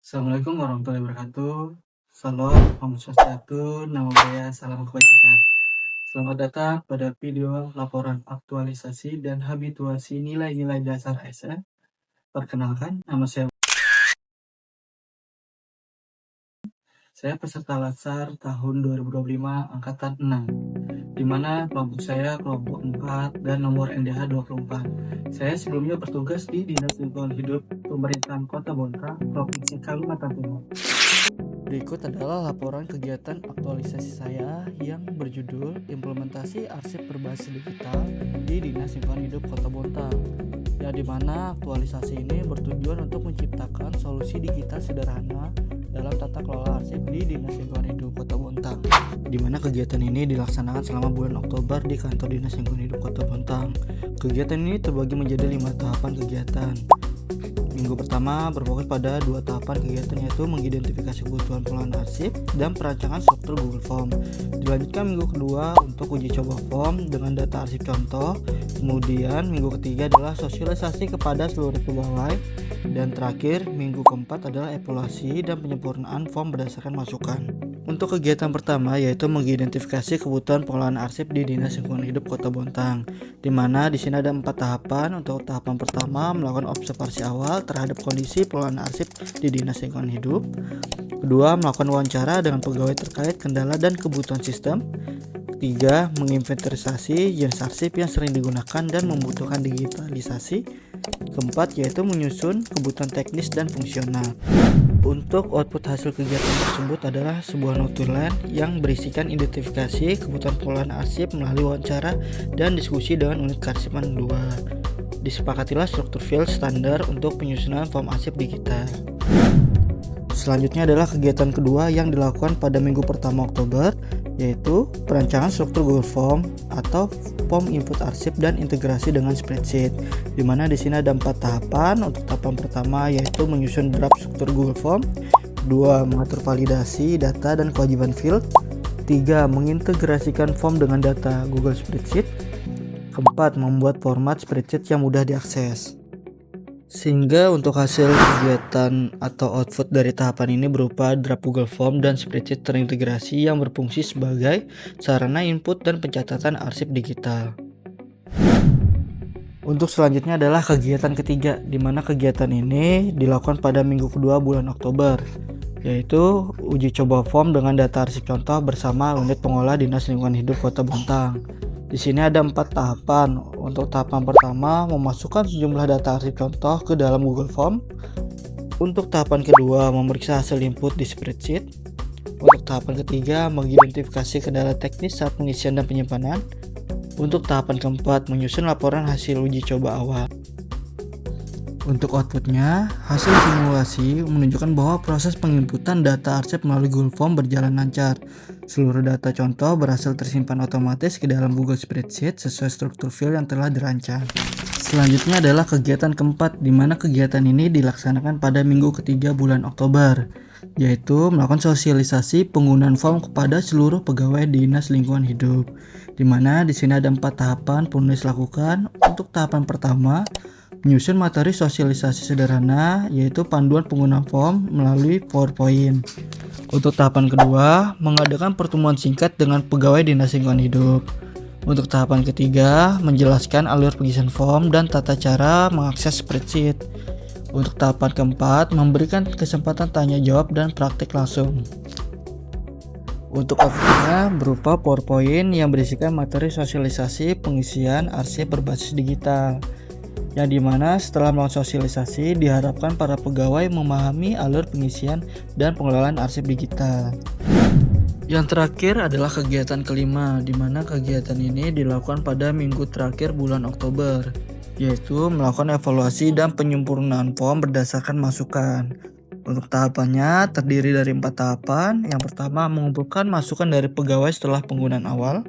Assalamualaikum warahmatullahi wabarakatuh. Salam, Om Swastiastu, Namo Buddhaya, Salam Kebajikan. Selamat datang pada video laporan aktualisasi dan habituasi nilai-nilai dasar ASN. Perkenalkan, nama saya peserta Latsar tahun 2025 angkatan 6, di mana kelompok saya kelompok 4 dan nomor NDH 24. Saya sebelumnya bertugas di Dinas Lingkungan Hidup Pemerintahan Kota Bontang, Provinsi Kalimantan Timur. Berikut adalah laporan kegiatan aktualisasi saya yang berjudul Implementasi Arsip Berbasis Digital di Dinas Lingkungan Hidup Kota Bontang, yang dimana aktualisasi ini bertujuan untuk menciptakan solusi digital sederhana dalam tata kelola arsip di Dinas Lingkungan Hidup Kota Bontang, di mana kegiatan ini dilaksanakan selama bulan Oktober di kantor Dinas Lingkungan Hidup Kota Bontang. Kegiatan ini terbagi menjadi 5 tahapan kegiatan. Minggu pertama berfokus pada 2 tahapan kegiatan, yaitu mengidentifikasi kebutuhan pengelolaan arsip dan perancangan struktur Google Form. Dilanjutkan minggu kedua untuk uji coba form dengan data arsip contoh. Kemudian minggu ketiga adalah sosialisasi kepada seluruh pegawai. Dan terakhir, minggu keempat adalah evaluasi dan penyempurnaan form berdasarkan masukan. Untuk kegiatan pertama yaitu mengidentifikasi kebutuhan pengelolaan arsip di Dinas Lingkungan Hidup Kota Bontang, di mana di sini ada 4 tahapan. Untuk tahapan pertama melakukan observasi awal terhadap kondisi pengelolaan arsip di Dinas Lingkungan Hidup. Kedua, melakukan wawancara dengan pegawai terkait kendala dan kebutuhan sistem. Ketiga, menginventarisasi jenis arsip yang sering digunakan dan membutuhkan digitalisasi. Keempat, yaitu menyusun kebutuhan teknis dan fungsional. Untuk output hasil kegiatan tersebut adalah sebuah notulen yang berisikan identifikasi kebutuhan pengelolaan arsip melalui wawancara dan diskusi dengan unit kearsipan 2. Disepakatilah struktur file standar untuk penyusunan form arsip digital. Selanjutnya adalah kegiatan kedua yang dilakukan pada minggu pertama Oktober, yaitu perancangan struktur Google Form atau form input arsip dan integrasi dengan spreadsheet, di mana di sini ada 4 tahapan. Untuk tahapan pertama yaitu menyusun draft struktur Google Form. Kedua, mengatur validasi data dan kewajiban field. Tiga, mengintegrasikan form dengan data Google Spreadsheet. Keempat, membuat format spreadsheet yang mudah diakses. Sehingga untuk hasil kegiatan atau output dari tahapan ini berupa draft Google Form dan spreadsheet terintegrasi yang berfungsi sebagai sarana input dan pencatatan arsip digital. Untuk selanjutnya adalah kegiatan ketiga, di mana kegiatan ini dilakukan pada minggu kedua bulan Oktober, yaitu uji coba form dengan data arsip contoh bersama unit pengelola Dinas Lingkungan Hidup Kota Bontang. Di sini ada 4 tahapan. Untuk tahapan pertama, memasukkan sejumlah data arsip contoh ke dalam Google Form. Untuk tahapan kedua, memeriksa hasil input di spreadsheet. Untuk tahapan ketiga, mengidentifikasi kendala teknis saat pengisian dan penyimpanan. Untuk tahapan keempat, menyusun laporan hasil uji coba awal. Untuk outputnya, hasil simulasi menunjukkan bahwa proses penginputan data arsip melalui Google Form berjalan lancar. Seluruh data contoh berhasil tersimpan otomatis ke dalam Google Spreadsheet sesuai struktur file yang telah dirancang. Selanjutnya adalah kegiatan keempat, di mana kegiatan ini dilaksanakan pada minggu ketiga bulan Oktober, yaitu melakukan sosialisasi penggunaan form kepada seluruh pegawai Dinas Lingkungan Hidup, di mana di sini ada 4 tahapan penulis lakukan. Untuk tahapan pertama, menyusun materi sosialisasi sederhana, yaitu panduan pengguna form melalui PowerPoint. Untuk tahapan kedua, mengadakan pertemuan singkat dengan pegawai Dinas Lingkungan Hidup. Untuk tahapan ketiga, menjelaskan alur pengisian form dan tata cara mengakses spreadsheet. Untuk tahapan keempat, memberikan kesempatan tanya jawab dan praktik langsung. Untuk outputnya berupa PowerPoint yang berisikan materi sosialisasi pengisian arsip berbasis digital, yang dimana setelah melakukan sosialisasi diharapkan para pegawai memahami alur pengisian dan pengelolaan arsip digital. Yang terakhir adalah kegiatan kelima, di mana kegiatan ini dilakukan pada minggu terakhir bulan Oktober, yaitu melakukan evaluasi dan penyempurnaan form berdasarkan masukan. Untuk tahapannya terdiri dari 4 tahapan. Yang pertama, mengumpulkan masukan dari pegawai setelah penggunaan awal.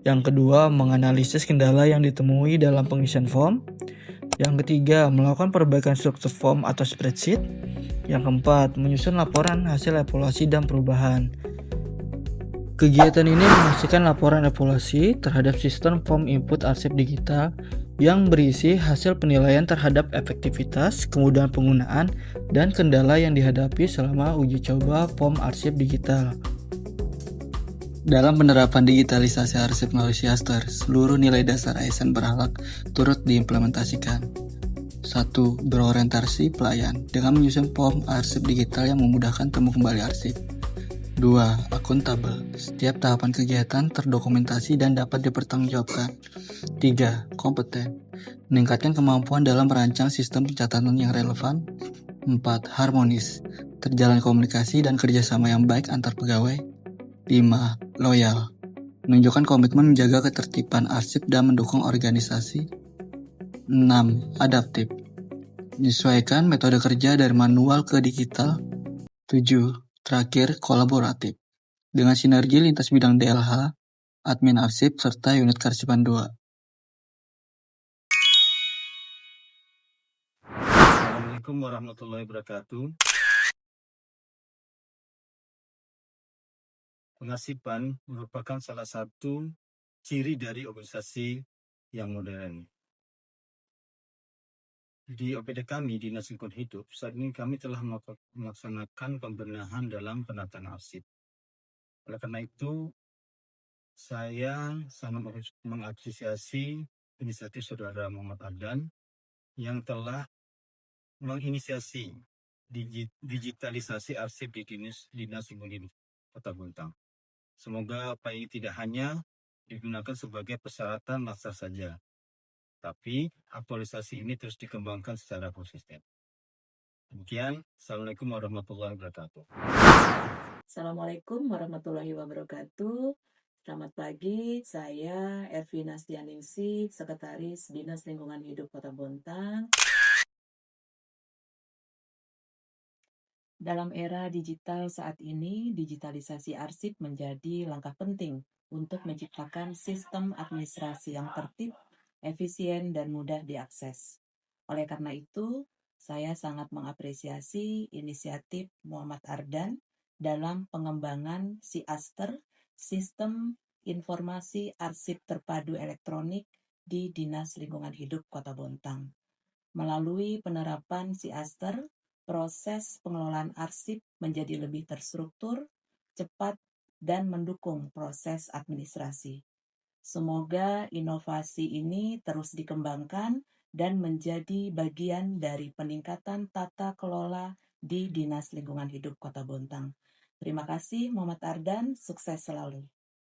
Yang kedua, menganalisis kendala yang ditemui dalam pengisian form. Yang ketiga, melakukan perbaikan struktur form atau spreadsheet. Yang keempat, menyusun laporan hasil evaluasi dan perubahan. Kegiatan ini menghasilkan laporan evaluasi terhadap sistem form input arsip digital yang berisi hasil penilaian terhadap efektivitas, kemudahan penggunaan, dan kendala yang dihadapi selama uji coba form arsip digital. Dalam penerapan digitalisasi arsip melalui Siaster, seluruh nilai dasar ASN berhak turut diimplementasikan. 1. Berorientasi pelayan dengan menyusun form arsip digital yang memudahkan temu kembali arsip. 2. Akuntabel. Setiap tahapan kegiatan terdokumentasi dan dapat dipertanggungjawabkan. 3. Kompeten. Meningkatkan kemampuan dalam merancang sistem pencatatan yang relevan. 4. Harmonis. Terjalin komunikasi dan kerjasama yang baik antar pegawai. 5. Loyal. Menunjukkan komitmen menjaga ketertiban arsip dan mendukung organisasi. 6. Adaptif. Menyesuaikan metode kerja dari manual ke digital. 7. Terakhir, kolaboratif. Dengan sinergi lintas bidang DLH, admin arsip, serta unit kearsipan 2. Assalamualaikum warahmatullahi wabarakatuh. Pengarsipan merupakan salah satu ciri dari organisasi yang modern. Di OPD kami, Dinas Lingkungan Hidup, saat ini kami telah melaksanakan pembenahan dalam penataan arsip. Oleh karena itu, saya sangat mengapresiasi inisiatif Saudara Muhammad Ardan yang telah menginisiasi digitalisasi arsip di Dinas Lingkungan Hidup Kota Bontang. Semoga apa ini tidak hanya digunakan sebagai persyaratan laksar saja, tapi aktualisasi ini terus dikembangkan secara konsisten. Demikian, Assalamualaikum warahmatullahi wabarakatuh. Assalamualaikum warahmatullahi wabarakatuh. Selamat pagi, saya Ervina Stianingsih, Sekretaris Dinas Lingkungan Hidup Kota Bontang. Dalam era digital saat ini, digitalisasi arsip menjadi langkah penting untuk menciptakan sistem administrasi yang tertib, efisien, dan mudah diakses. Oleh karena itu, saya sangat mengapresiasi inisiatif Muhammad Ardan dalam pengembangan Siaster, Sistem Informasi Arsip Terpadu Elektronik di Dinas Lingkungan Hidup Kota Bontang. Melalui penerapan Siaster, proses pengelolaan arsip menjadi lebih terstruktur, cepat, dan mendukung proses administrasi. Semoga inovasi ini terus dikembangkan dan menjadi bagian dari peningkatan tata kelola di Dinas Lingkungan Hidup Kota Bontang. Terima kasih Muhammad Ardan, sukses selalu.